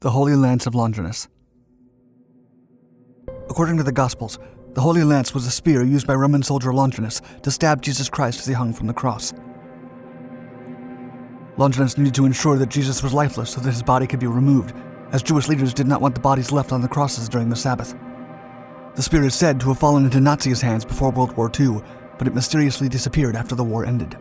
The Holy Lance of Longinus. According to the Gospels, the Holy Lance was a spear used by Roman soldier Longinus to stab Jesus Christ as he hung from the cross. Longinus needed to ensure that Jesus was lifeless so that his body could be removed, as Jewish leaders did not want the bodies left on the crosses during the Sabbath. The spear is said to have fallen into Nazis' hands before World War II, but it mysteriously disappeared after the war ended.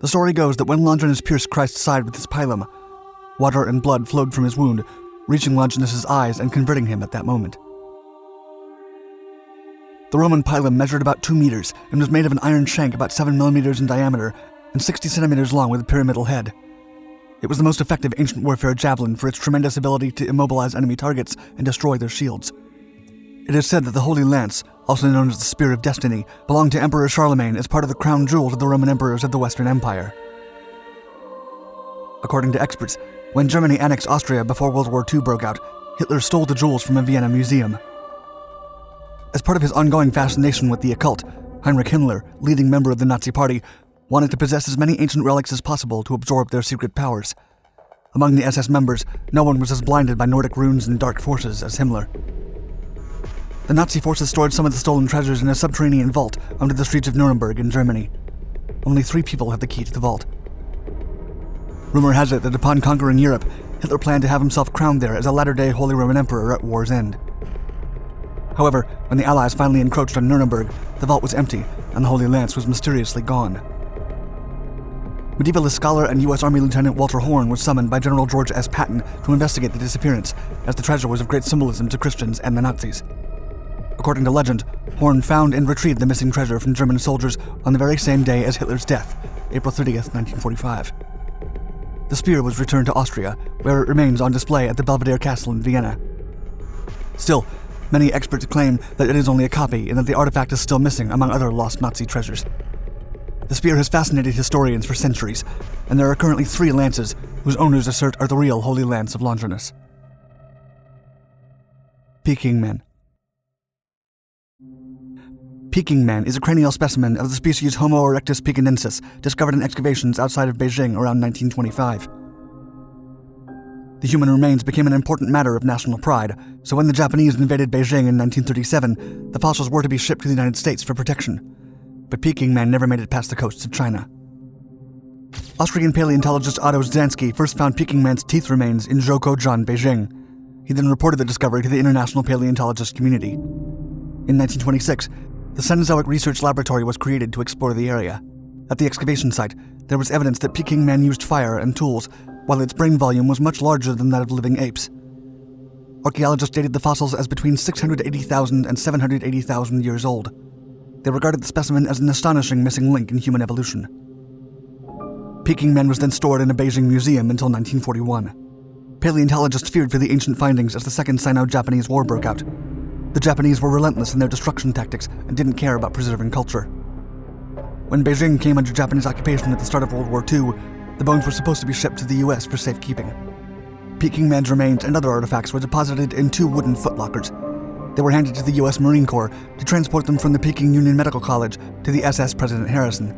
The story goes that when Longinus pierced Christ's side with his pilum, water and blood flowed from his wound, reaching Longinus' eyes and converting him at that moment. The Roman pilum measured about 2 meters and was made of an iron shank about 7 millimeters in diameter and 60 centimeters long with a pyramidal head. It was the most effective ancient warfare javelin for its tremendous ability to immobilize enemy targets and destroy their shields. It is said that the Holy Lance, also known as the Spear of Destiny, belonged to Emperor Charlemagne as part of the crown jewels of the Roman emperors of the Western Empire. According to experts, when Germany annexed Austria before World War II broke out, Hitler stole the jewels from a Vienna museum. As part of his ongoing fascination with the occult, Heinrich Himmler, leading member of the Nazi Party, wanted to possess as many ancient relics as possible to absorb their secret powers. Among the SS members, no one was as blinded by Nordic runes and dark forces as Himmler. The Nazi forces stored some of the stolen treasures in a subterranean vault under the streets of Nuremberg in Germany. Only 3 people had the key to the vault. Rumor has it that upon conquering Europe, Hitler planned to have himself crowned there as a latter-day Holy Roman Emperor at war's end. However, when the Allies finally encroached on Nuremberg, the vault was empty, and the Holy Lance was mysteriously gone. Medievalist scholar and U.S. Army Lieutenant Walter Horn was summoned by General George S. Patton to investigate the disappearance, as the treasure was of great symbolism to Christians and the Nazis. According to legend, Horn found and retrieved the missing treasure from German soldiers on the very same day as Hitler's death, April 30th, 1945. The spear was returned to Austria, where it remains on display at the Belvedere Castle in Vienna. Still, many experts claim that it is only a copy and that the artifact is still missing among other lost Nazi treasures. The spear has fascinated historians for centuries, and there are currently 3 lances whose owners assert are the real Holy Lance of Longinus. Peking Men. Peking Man is a cranial specimen of the species Homo erectus pekinensis, discovered in excavations outside of Beijing around 1925. The human remains became an important matter of national pride, so when the Japanese invaded Beijing in 1937, the fossils were to be shipped to the United States for protection. But Peking Man never made it past the coasts of China. Austrian paleontologist Otto Zdansky first found Peking Man's teeth remains in Zhoukouzhan, Beijing. He then reported the discovery to the international paleontologist community. In 1926, the Cenozoic Research Laboratory was created to explore the area. At the excavation site, there was evidence that Peking Man used fire and tools, while its brain volume was much larger than that of living apes. Archaeologists dated the fossils as between 680,000 and 780,000 years old. They regarded the specimen as an astonishing missing link in human evolution. Peking Man was then stored in a Beijing museum until 1941. Paleontologists feared for the ancient findings as the Second Sino-Japanese War broke out. The Japanese were relentless in their destruction tactics and didn't care about preserving culture. When Beijing came under Japanese occupation at the start of World War II, the bones were supposed to be shipped to the US for safekeeping. Peking Man's remains and other artifacts were deposited in 2 wooden footlockers. They were handed to the US Marine Corps to transport them from the Peking Union Medical College to the SS President Harrison.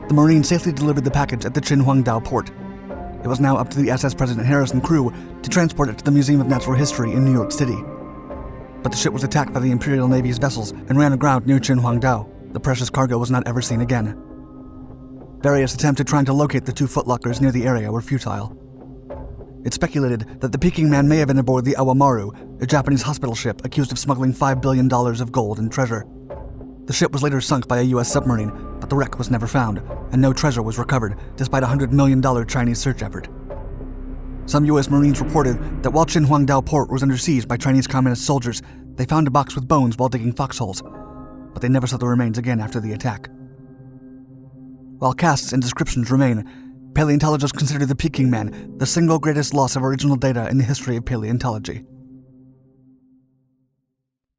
The Marines safely delivered the package at the Qinhuangdao port. It was now up to the SS President Harrison crew to transport it to the Museum of Natural History in New York City. But the ship was attacked by the Imperial Navy's vessels and ran aground near Qinhuangdao. The precious cargo was not ever seen again. Various attempts at trying to locate the 2 footlockers near the area were futile. It's speculated that the Peking Man may have been aboard the Awamaru, a Japanese hospital ship accused of smuggling $5 billion of gold and treasure. The ship was later sunk by a US submarine, but the wreck was never found, and no treasure was recovered, despite a $100 million Chinese search effort. Some US Marines reported that while Qinhuangdao port was under siege by Chinese communist soldiers, they found a box with bones while digging foxholes, but they never saw the remains again after the attack. While casts and descriptions remain, paleontologists consider the Peking Man the single greatest loss of original data in the history of paleontology.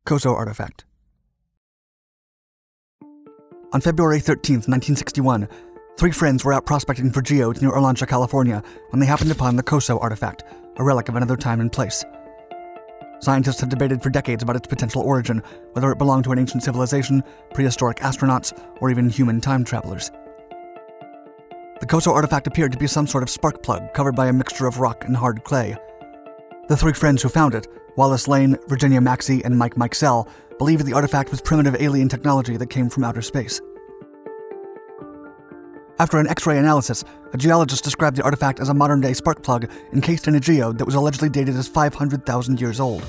Cozo Artifact. On February 13, 1961, 3 friends were out prospecting for geodes near Olancha, California, when they happened upon the Cozo Artifact, a relic of another time and place. Scientists have debated for decades about its potential origin, whether it belonged to an ancient civilization, prehistoric astronauts, or even human time travelers. The Cozo Artifact appeared to be some sort of spark plug covered by a mixture of rock and hard clay. The three friends who found it, Wallace Lane, Virginia Maxey, and Mike Mikesell, believed the artifact was primitive alien technology that came from outer space. After an X-ray analysis, a geologist described the artifact as a modern-day spark plug encased in a geode that was allegedly dated as 500,000 years old.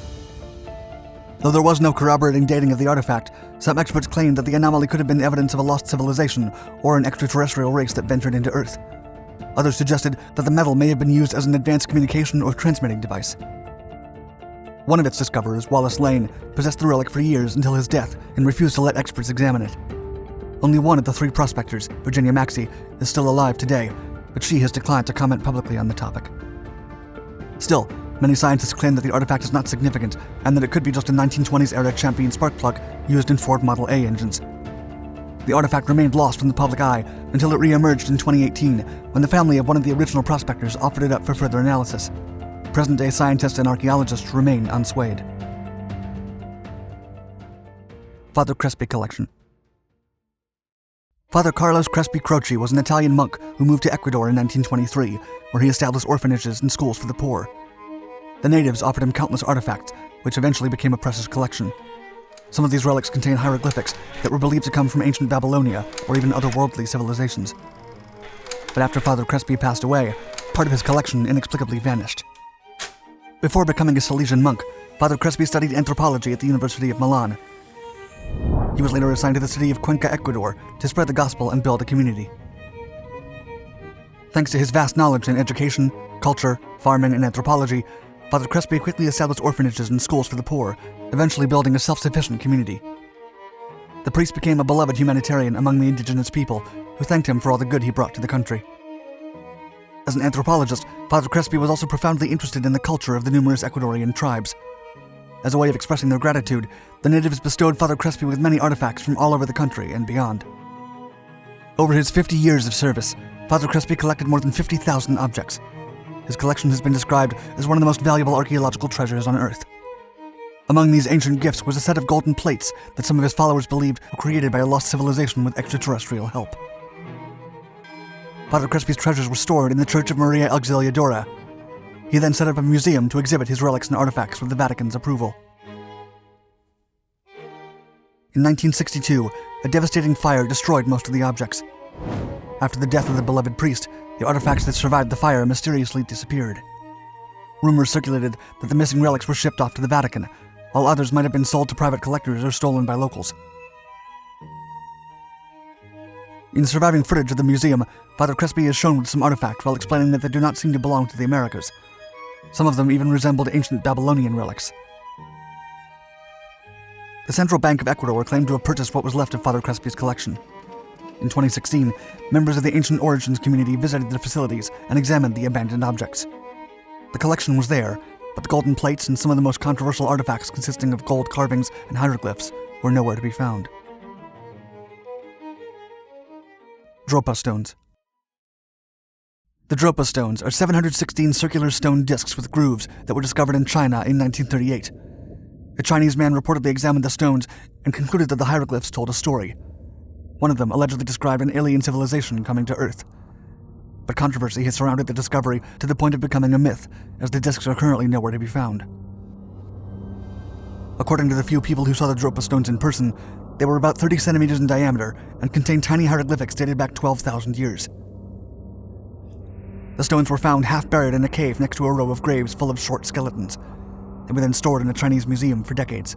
Though there was no corroborating dating of the artifact, some experts claimed that the anomaly could have been evidence of a lost civilization or an extraterrestrial race that ventured into Earth. Others suggested that the metal may have been used as an advanced communication or transmitting device. One of its discoverers, Wallace Lane, possessed the relic for years until his death and refused to let experts examine it. Only one of the three prospectors, Virginia Maxey, is still alive today, but she has declined to comment publicly on the topic. Still, many scientists claim that the artifact is not significant and that it could be just a 1920s-era Champion spark plug used in Ford Model A engines. The artifact remained lost from the public eye until it re-emerged in 2018 when the family of one of the original prospectors offered it up for further analysis. Present-day scientists and archaeologists remain unswayed. Father Crespi Collection. Father Carlos Crespi Croci was an Italian monk who moved to Ecuador in 1923, where he established orphanages and schools for the poor. The natives offered him countless artifacts, which eventually became a precious collection. Some of these relics contain hieroglyphics that were believed to come from ancient Babylonia or even otherworldly civilizations. But after Father Crespi passed away, part of his collection inexplicably vanished. Before becoming a Salesian monk, Father Crespi studied anthropology at the University of Milan. He was later assigned to the city of Cuenca, Ecuador, to spread the gospel and build a community. Thanks to his vast knowledge in education, culture, farming, and anthropology, Father Crespi quickly established orphanages and schools for the poor, eventually building a self-sufficient community. The priest became a beloved humanitarian among the indigenous people, who thanked him for all the good he brought to the country. As an anthropologist, Father Crespi was also profoundly interested in the culture of the numerous Ecuadorian tribes. As a way of expressing their gratitude, the natives bestowed Father Crespi with many artifacts from all over the country and beyond. Over his 50 years of service, Father Crespi collected more than 50,000 objects. His collection has been described as one of the most valuable archaeological treasures on Earth. Among these ancient gifts was a set of golden plates that some of his followers believed were created by a lost civilization with extraterrestrial help. Father Crespi's treasures were stored in the Church of Maria Auxiliadora. He then set up a museum to exhibit his relics and artifacts with the Vatican's approval. In 1962, a devastating fire destroyed most of the objects. After the death of the beloved priest, the artifacts that survived the fire mysteriously disappeared. Rumors circulated that the missing relics were shipped off to the Vatican, while others might have been sold to private collectors or stolen by locals. In surviving footage of the museum, Father Crespi is shown with some artifacts while explaining that they do not seem to belong to the Americas. Some of them even resembled ancient Babylonian relics. The Central Bank of Ecuador claimed to have purchased what was left of Father Crespi's collection. In 2016, members of the Ancient Origins community visited the facilities and examined the abandoned objects. The collection was there, but the golden plates and some of the most controversial artifacts consisting of gold carvings and hieroglyphs were nowhere to be found. Dropout Stones. The Dropout Stones are 716 circular stone discs with grooves that were discovered in China in 1938. A Chinese man reportedly examined the stones and concluded that the hieroglyphs told a story. One of them allegedly described an alien civilization coming to Earth. But controversy has surrounded the discovery to the point of becoming a myth, as the discs are currently nowhere to be found. According to the few people who saw the Dropout Stones in person, they were about 30 centimeters in diameter and contained tiny hieroglyphics dated back 12,000 years. The stones were found half buried in a cave next to a row of graves full of short skeletons. They were then stored in a Chinese museum for decades.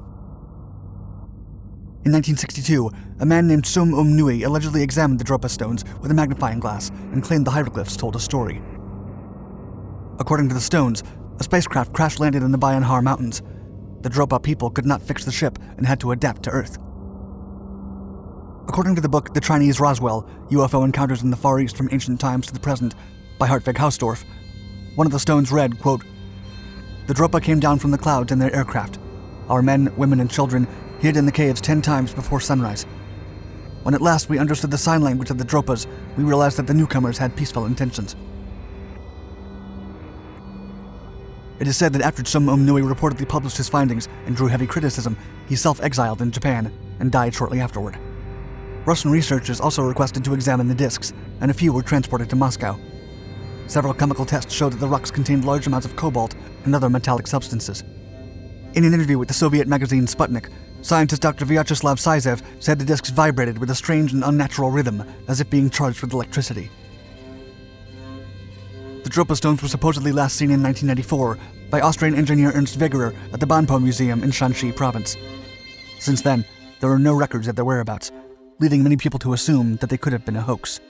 In 1962, a man named Sum Nui allegedly examined the Dropout Stones with a magnifying glass and claimed the hieroglyphs told a story. According to the stones, a spacecraft crash-landed in the Bayan Har Mountains. The Dropout people could not fix the ship and had to adapt to Earth. According to the book The Chinese Roswell, UFO Encounters in the Far East from Ancient Times to the Present, by Hartwig Hausdorff, one of the stones read, quote, "The Dropa came down from the clouds in their aircraft. Our men, women, and children hid in the caves 10 times before sunrise. When at last we understood the sign language of the Dropas, we realized that the newcomers had peaceful intentions." It is said that after Sum Nui reportedly published his findings and drew heavy criticism, he self-exiled in Japan and died shortly afterward. Russian researchers also requested to examine the discs, and a few were transported to Moscow. Several chemical tests showed that the rocks contained large amounts of cobalt and other metallic substances. In an interview with the Soviet magazine Sputnik, scientist Dr. Vyacheslav Syzev said the discs vibrated with a strange and unnatural rhythm, as if being charged with electricity. The Dropout Stones were supposedly last seen in 1994 by Austrian engineer Ernst Wegerer at the Banpo Museum in Shanxi province. Since then, there are no records of their whereabouts, leading many people to assume that they could have been a hoax.